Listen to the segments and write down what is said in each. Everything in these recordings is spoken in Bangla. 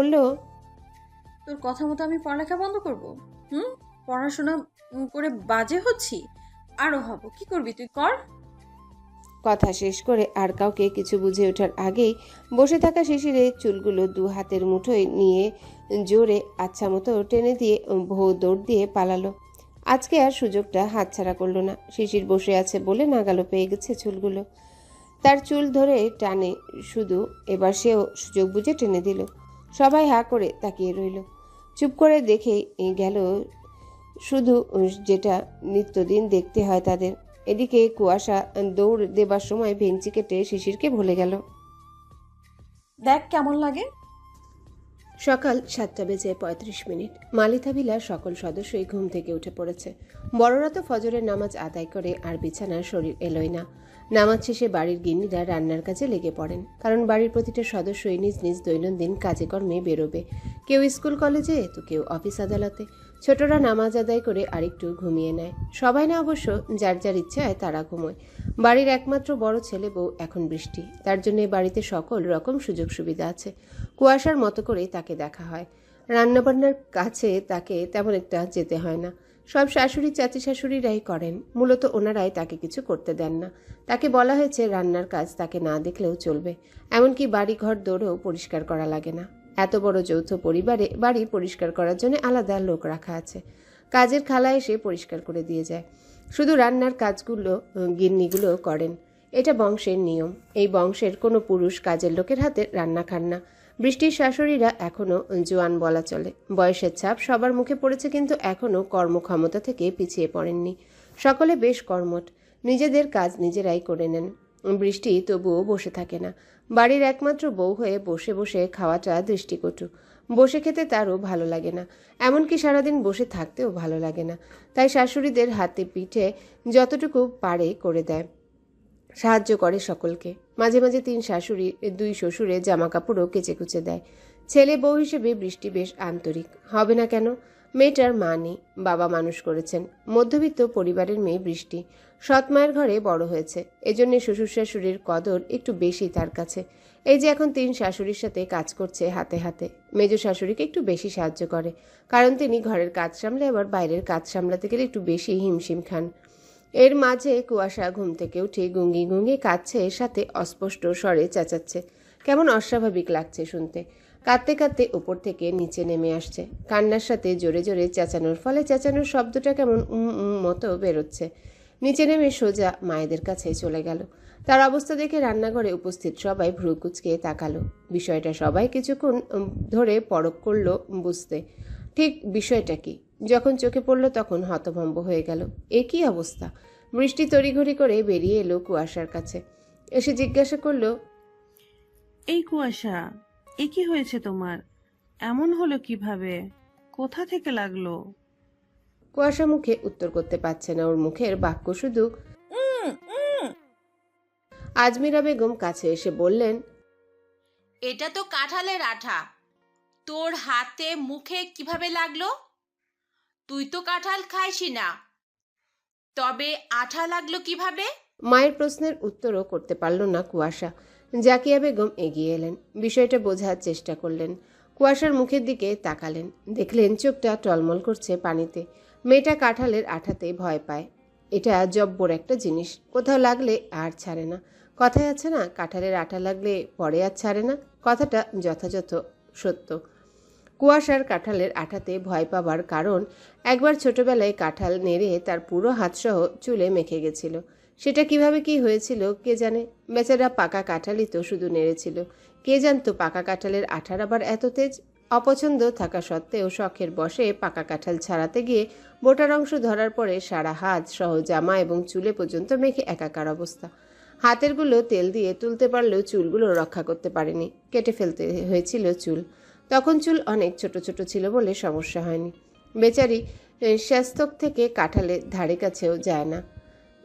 বলল, তোর কথা মতো আমি পড়ালেখা বন্ধ করব? হুম? পড়াশোনা করে বাজে হচ্ছি? আরো হব। কি করবি তুই? কর। কথা শেষ করে আর কাউকে কিছু বুঝে ওঠার আগেই বসে থাকা শিশিরের চুলগুলো দু হাতের মুঠোয় নিয়ে জোরে আচ্ছা মতো টেনে দিয়ে ভৌ দৌড় দিয়ে পালালো। আজকে আর সুযোগটা হাতছাড়া করলো না। শিশির বসে আছে বলে নাগালো পেয়ে গেছে চুলগুলো। তার চুল ধরে টানে শুধু, এবার সেও সুযোগ বুঝে টেনে দিল। সবাই হা করে তাকিয়ে রইল। চুপ করে দেখেই গেল শুধু যেটা নিত্যদিন দেখতে হয় তাদের। এদিকে কুয়াশা দৌড় দেবার সময় ভেঙচি কেটে শিশিরকে ভুলে গেল। দেখ কেমন লাগে। সকাল 7:35। মালিথা ভিলার সকল সদস্যই ঘুম থেকে উঠে পড়েছে। বড়রা তো ফজরের নামাজ আদায় করে আর বিছানার শরীর এলোই না। নামাজ শেষে বাড়ির গিন্নিরা রান্নার কাজে লেগে পড়েন, কারণ বাড়ির প্রতিটা সদস্যই নিজ নিজ দৈনন্দিন কাজে কর্মে বেরোবে। কেউ স্কুল কলেজে তো কেউ অফিস আদালতে। ছোটরা নামাজ আদায় করে আরেকটু ঘুমিয়ে নেয়। সবাই না অবশ্য, যার যার ইচ্ছায় তারা ঘুমোয়। বাড়ির একমাত্র বড় ছেলে বউ এখন বৃষ্টি, তার জন্য বাড়িতে সকল রকম সুযোগ সুবিধা আছে। কুয়াশার মতো করেই তাকে দেখা হয়। রান্নাবান্নার কাছে তাকে তেমন একটা যেতে হয় না। সব শাশুড়ি চাচি শাশুড়িরাই করেন, মূলত ওনারাই তাকে কিছু করতে দেন না। তাকে বলা হয়েছে রান্নার কাজ তাকে না দেখলেও চলবে, এমনকি বাড়ি ঘর দৌড়েও পরিষ্কার করা লাগে না। এত বড় যৌথ পরিবারে বাড়ি পরিষ্কার করার জন্য আলাদা লোক রাখা আছে। কাজের খালা এসে পরিষ্কার করে দিয়ে যায়। শুধু রান্নার কাজগুলো গিন্নিগুলো করেন। এটা বংশের নিয়ম। এই বংশের কোনো পুরুষ কাজের লোকের হাতে রান্না খান না। বৃষ্টির শাশুড়িরা এখনও জোয়ান বলা চলে। বয়সের ছাপ সবার মুখে পড়েছে, কিন্তু এখনও কর্মক্ষমতা থেকে পিছিয়ে পড়েননি। সকলে বেশ কর্মঠ, নিজেদের কাজ নিজেরাই করে নেন। বৃষ্টি তবুও বসে থাকে না। বাড়ির একমাত্র বউ হয়ে বসে বসে খাওয়াটা দৃষ্টিকটু। বসে খেতে তারও ভালো লাগে না, এমনকি সারাদিন বসে থাকতেও ভালো লাগে না। তাই শাশুড়িদের হাতে পিঠে যতটুকু পারে করে দেয়, সাহায্য করে সকলকে। মাঝে মাঝে 3 শাশুড়ি 2 শ্বশুরে জামা কাপড়ও কেচে কুচে দেয়। ছেলে বউ হিসেবে বৃষ্টি বেশ আন্তরিক, হবে না কেন? মেয়েটার মা নেই, বাবা মানুষ করেছেন। মধ্যবিত্ত পরিবারের মেয়ে বৃষ্টি, সৎ মায়ের ঘরে বড় হয়েছে, এজন্য শ্বশুর শাশুড়ির কদর একটু বেশি তার কাছে। এই যে এখন 3 শাশুড়ির সাথে কাজ করছে হাতে হাতে। মেজ শাশুড়িকে একটু বেশি সাহায্য করে, কারণ তিনি ঘরের কাজ সামলে আবার বাইরের কাজ সামলাতে গেলে একটু বেশি হিমশিম খান। এর মাঝে কুয়াশা ঘুম থেকে উঠে গুঙ্গি গুঙ্গি কাঁদছে, এর সাথে অস্পষ্ট স্বরে চেঁচাচ্ছে। কেমন অস্বাভাবিক লাগছে শুনতে। কাঁদতে কাঁদতে উপর থেকে নিচে নেমে আসছে। কান্নার সাথে জোরে জোরে চেঁচানোর ফলে চেঁচানোর শব্দটা কেমন মতো বেরোচ্ছে। নিচে নেমে সোজা মায়েদের কাছে চলে গেল। তার অবস্থা দেখে রান্নাঘরে উপস্থিত সবাই ভ্রু কুঁচকে তাকালো। বিষয়টা সবাই কিছুক্ষণ ধরে পরখ করলো বুঝতে। ঠিক বিষয়টা কি যখন চোখে পড়ল তখন হতভম্ব হয়ে গেল। এ কি অবস্থা! বৃষ্টি তড়িঘড়ি করে বেরিয়ে এলো কুয়াশার কাছে। এসে জিজ্ঞাসা করলো, এই কুয়াশা, এ কি হয়েছে তোমার? এমন হলো কিভাবে? কোথা থেকে লাগলো? কুয়াশা মুখে উত্তর করতে পারছে না। ওর মুখের বাক্য শুধু উম উম আজমিরা বেগম কাছে এসে বললেন, এটা তো কাঁঠালের আঠা। তোর হাতে মুখে কিভাবে লাগলো? তুই তো কাঁঠাল খাইসি না, তবে আঠা লাগলো কিভাবে? মায়ের প্রশ্নের উত্তরও করতে পারল না কুয়াশা। জাকিয়া বেগম এগিয়ে এলেন, বিষয়টা বোঝার চেষ্টা করলেন। কুয়াশার মুখের দিকে তাকালেন, দেখলেন চোখটা টলমল করছে পানিতে। মেয়েটা কাঁঠালের আঠাতে ভয় পায়। এটা জব্বর একটা জিনিস, কোথাও লাগলে আর ছাড়ে না। কথায় আছে না, কাঁঠালের আঠা লাগলে পরে আর ছাড়ে না। কথাটা যথাযথ সত্য। কুয়াশার কাঁঠালের আঠাতে ভয় পাবার কারণ, একবার ছোটবেলায় কাঁঠাল নেড়ে তার পুরো হাতসহ চুলে মেখে গেছিল। সেটা কিভাবে কি হয়েছিল কে জানে। বেচারা পাকা কাঁঠালই তো শুধু নেড়েছিল, কে জানতো পাকা কাঁঠালের আঠার আবার এত তেজ। অপছন্দ থাকা সত্ত্বেও শখের বশে পাকা কাঁঠাল ছাড়াতে গিয়ে বোটার অংশ ধরার পরে সারা হাত সহ জামা এবং চুলে পর্যন্ত মেখে একাকার অবস্থা। হাতেরগুলো তেল দিয়ে তুলতে পারলেও চুলগুলো রক্ষা করতে পারেনি, কেটে ফেলতে হয়েছিল চুল। তখন চুল অনেক ছোট ছোট ছিল বলে সমস্যা হয়নি। বেচারি স্বাস্থ্যক থেকে কাঁঠালের ধারে কাছেও যায় না,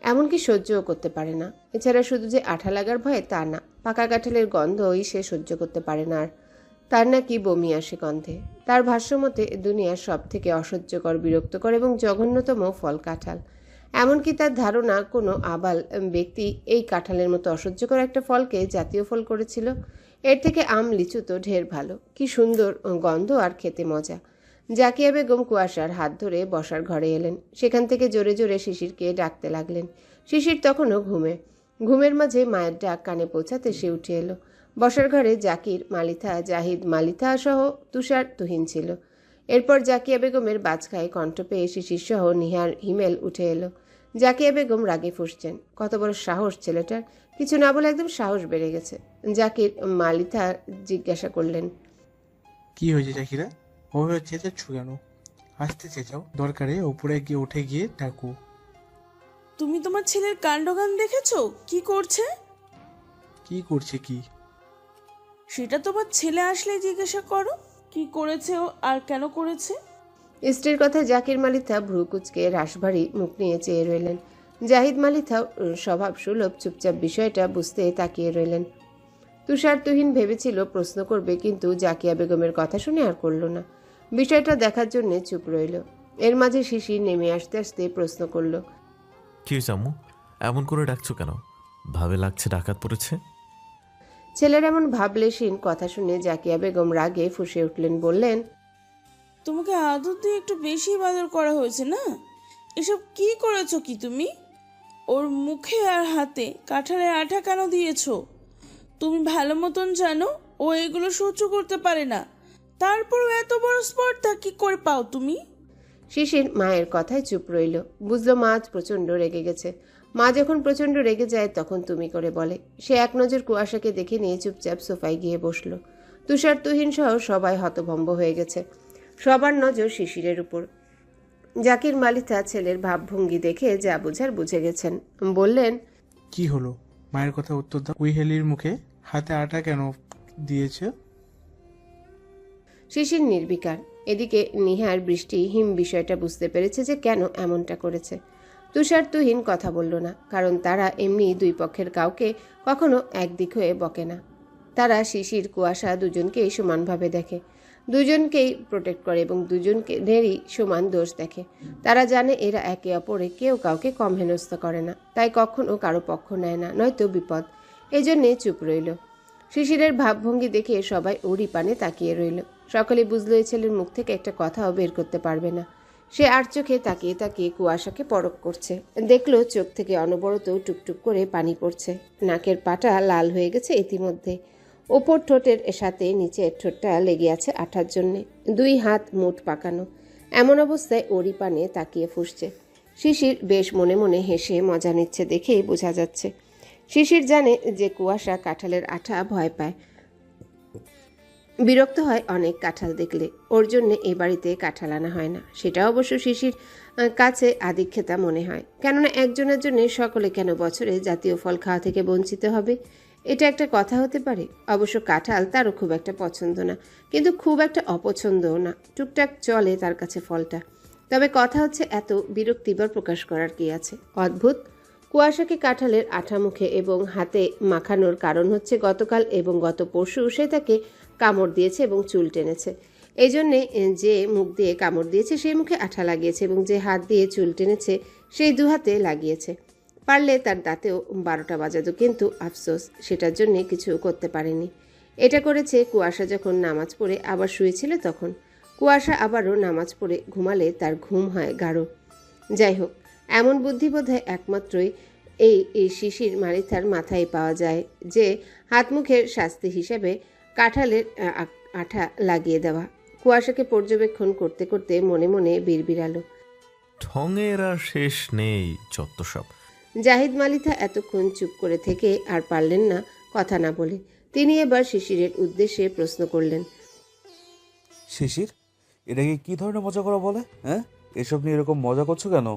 এমনকি সহ্যও করতে পারে না। এছাড়া শুধু যে আঠা লাগার ভয় তা না, পাকা কাঁঠালের গন্ধই সে সহ্য করতে পারে না। আর তার নাকি বমি আসে গন্ধে। তার ভাষ্যমতে দুনিয়ার সব থেকে অসহ্যকর, বিরক্তকর এবং জঘন্যতম ফল কাঁঠাল। এমনকি তার ধারণা কোনো আবাল ব্যক্তি এই কাঁঠালের মতো অসহ্যকর একটা ফলকে জাতীয় ফল করেছিল। এর থেকে আম লিচু তো ঢের ভালো, কি সুন্দর গন্ধ আর খেতে মজা। জাকিয়া বেগম কুয়াশার হাত ধরে বসার ঘরে এলেন। সেখান থেকে জোরে জোরে শিশিরকে ডাকতে লাগলেন। শিশির তখনও ঘুমের মাঝে মায়ের ডাক কানে পৌঁছাতে সে উঠে এলো। বসার ঘরে জাকির, মালিথা, জাহিদ, মালিথা সহ তুষার, তুহিন ছিল। এরপর জাকিয়া বেগমের বাজখায় কণ্ঠ পেয়ে শিশির সহ নিহার, হিমেল উঠে এলো। জাকিয়া বেগম রাগে ফুঁসছেন। কত বড় সাহস ছেলেটার! কিছু না বলে একদম সাহস বেড়ে গেছে। জাকির মালিথা জিজ্ঞাসা করলেন, কি হয়েছে জাকিরা? ওভাবে চেঁচাচ্ছ কেন? আসতে চেঁচাও, দরকারে ওপরে গিয়ে উঠে গিয়ে ডাকো। তুমি তোমার ছেলের কাণ্ডজ্ঞান দেখেছো কি করছে? কি করছে কি? সেটা তোমার ছেলে আসলে জিজ্ঞাসা করো কি করেছে ও আর কেন করেছে। স্ত্রীর কথা জাকির মালিথা ভ্রু কুচকে রাশভারী মুখ নিয়ে চেয়ে রইলেন। জাহিদ মালিথা স্বভাব সুলভ চুপচাপ বিষয়টা বুঝতে তাকিয়ে রইলেন। তুষার, তুহিন ভেবেছিল প্রশ্ন করবে, কিন্তু জাকিয়া বেগমের কথা শুনে আর করল না। বিষয়টা দেখার জন্য চুপ রইল। এর মাঝে শিশির নেমে আসতে আসতে প্রশ্ন করল, কি হয়েছে আম্মু? এমন করে ডাকছো কেন? ভাবে লাগছে ডাকাত পড়েছে? ছেলের এমন ভাবলেশীন কথা শুনে জাকিয়া বেগম রাগে ফুঁসে উঠলেন, বললেন, তোমাকে আদর দিয়ে একটু বেশি বাদর করা হয়েছে না? এসব কি করেছো কি তুমি? ওর মুখে আর হাতে কাঁঠালের আঠা কেন দিয়েছো? তুমি ভালো মতন জানো ও এগুলো সহ্য করতে পারে না, তারপরও এত বড় স্পর্ধা কি করে পাও তুমি? শিশির মায়ের কথায় চুপ রইল। বুঝলো মা আজ প্রচণ্ড রেগে গেছে। মা যখন প্রচণ্ড রেগে যায় তখন তুমি করে বলে। সে এক নজর কুয়াশাকে দেখে নিয়ে চুপচাপ সোফায় গিয়ে বসল। তুষার, তুহিন সহ সবাই হতভম্ব হয়ে গেছে। সবার নজর শিশিরের উপর। জাকির মালিথা ছেলের ভাবভঙ্গি দেখে যা বুঝার বুঝে গেছেন। বললেন, কি হলো? মায়ের কথা উত্তর দাও। কুইহেলির মুখে হাতে আটা কেন দিয়েছে? শিশির নির্বিকার। এদিকে নিহার, বৃষ্টি, হিম বিষয়টা বুঝতে পেরেছে যে কেন এমনটা করেছে। তুষার, তুহিন কথা বলল না, কারণ তারা এমনি দুই পক্ষের কাউকে কখনো একদিক হয়ে বকে না। তারা শিশির, কুয়াশা দুজনকেই সমানভাবে দেখে, দুজনকেই প্রোটেক্ট করে এবং দুজনেরই সমান দোষ দেখে। তারা জানে এরা একে অপরে কেউ কাউকে কম হেনস্থ করে না, তাই কখনো কারো পক্ষ নেয় না, নয়তো বিপদ। এজন্যে চুপ রইল। শিশিরের ভাবভঙ্গি দেখে সবাই ওরই পানে তাকিয়ে রইল। সকলে বুঝলো এই ছেলের মুখ থেকে একটা কথাও বের করতে পারবে না। সে আর চোখে তাকিয়ে তাকিয়ে কুয়াশাকে পরখ করছে। দেখলো চোখ থেকে অনবরত টুকটুক করে পানি পড়ছে। নাকের পাটা লাল হয়ে গেছে ইতিমধ্যে। ওপর ঠোঁটের সাথে নিচের ঠোঁটটা লেগে আছে আঠার জন্যে। দুই হাত মুঠ পাকানো। এমন অবস্থায় ওরই পানে তাকিয়ে ফুঁসছে। শিশির বেশ মনে মনে হেসে মজা নিচ্ছে দেখেই বোঝা যাচ্ছে। শিশির জানে যে কুয়াশা কাঁঠালের আঠা ভয় পায়, বিরক্ত হয় অনেক কাঁঠাল দেখলে। ওর জন্য এ বাড়িতে কাঁঠাল আনা হয় না। সেটা অবশ্য শিশির কাছে আদিক্ষেতা মনে হয়। কেননা একজনের জন্য সকলে কেন বছরে জাতীয় ফল খাওয়া থেকে বঞ্চিত হবে? এটা একটা কথা হতে পারে। অবশ্য কাঁঠাল তারও খুব একটা পছন্দ না, কিন্তু খুব একটা অপছন্দও না। টুকটাক চলে তার কাছে ফলটা। তবে কথা হচ্ছে, এত বিরক্তিবার প্রকাশ করার কি আছে? অদ্ভুত। কুয়াশাকে কাঁঠালের আঠা মুখে এবং হাতে মাখানোর কারণ হচ্ছে গতকাল এবং গত পরশু সে তাকে কামড় দিয়েছে এবং চুল টেনেছে। এই জন্যে যে মুখ দিয়ে কামড় দিয়েছে সেই মুখে আঠা লাগিয়েছে, এবং যে হাত দিয়ে চুল টেনেছে সেই দু হাতে লাগিয়েছে। পারলে তার দাঁতেও 12টা বাজাতো, কিন্তু আফসোস সেটার জন্যে কিছু করতে পারেনি। এটা করেছে কুয়াশা যখন নামাজ পড়ে আবার শুয়েছিল তখন। কুয়াশা আবারও নামাজ পড়ে ঘুমালে তার ঘুম হয় গাঢ়। যাই হোক, এমন বুদ্ধি বোধহয় একমাত্রই এই শিশির মালিথার মাথায় পাওয়া যায়, যে হাত মুখের শাস্তি হিসেবে কাঁঠালের আঠা লাগিয়ে দেওয়া। কুয়াশাকে পর্যবেক্ষণ করতে করতে মনে মনে বিড়বিড়ালো, ঠঙের আর শেষ নেই যত সব। জাহিদ মালিথা এতক্ষণ চুপ করে থেকে আর পারলেন না কথা না বলে। তিনি এবার শিশিরের উদ্দেশ্যে প্রশ্ন করলেন, শিশির, এটাকে কি ধরনের মজা করা বলে? হ্যাঁ, এসব নিয়ে এরকম মজা করছো কেন?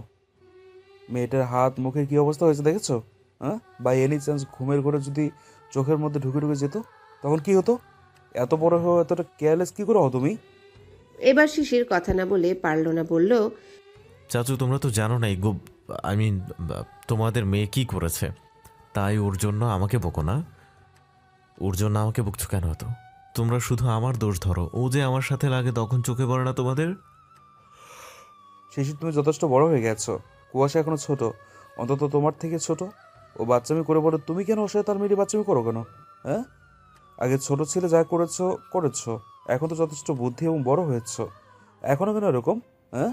মেয়েটার হাত মুখের কি অবস্থা হয়েছে দেখেছো? হ্যাঁ, বাই এনি চান্স ঘুমের ঘরে যদি চোখের মধ্যে ঢুকে ঢুকে যেত তখন কি হতো? এত বড় হয়ে এতটা কেয়ারলেস কি করে হও তুমি? এবার শিশির কথা না বলে পারল না, বলল, চাচু, তোমরা তো জানো না আই মিন তোমাদের মেয়ে কি করেছে, তাই ওর জন্য আমাকে বকো না। ওর জন্য আমাকে বকছো কেন? হতো তোমরা শুধু আমার দোষ ধরো। ও যে আমার সাথে লাগে তখন চোখে পড়ে না তোমাদের? শিশির, তুমি যথেষ্ট বড় হয়ে গেছো। কুয়াশা এখনো ছোট, অন্তত তোমার থেকে ছোট। ও বাচ্চামি করে বলো, তুমি কেন ওর সাথে তার মেয়েটি বাচ্চামি করো কেন? হ্যাঁ, আগে ছোট ছেলে যা করেছো করেছো, এখন তো যথেষ্ট বুদ্ধি এবং বড় হয়েছো, এখনো কেন এরকম? হ্যাঁ,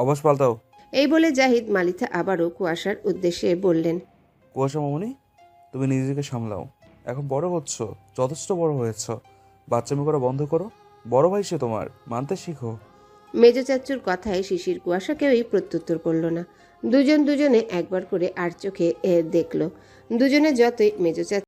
অভ্যাস পাল্টাও। এই বলে জাহিদ মালিথা আবারও কুয়াশার উদ্দেশ্যে বললেন, কুয়াশা মামুনি, তুমি নিজেকে সামলাও, এখন বড় হচ্ছ, যথেষ্ট বড় হয়েছ, বাচ্চামি করা বন্ধ করো। বড় ভাই সে তোমার, মানতে শিখো। মেজ চাচ্চুর কথায় শিশির কুয়াশা কেউই প্রত্যুত্তর করল না। দুজনে একবার করে আর চোখে দেখল। দুজনে যতই মেজ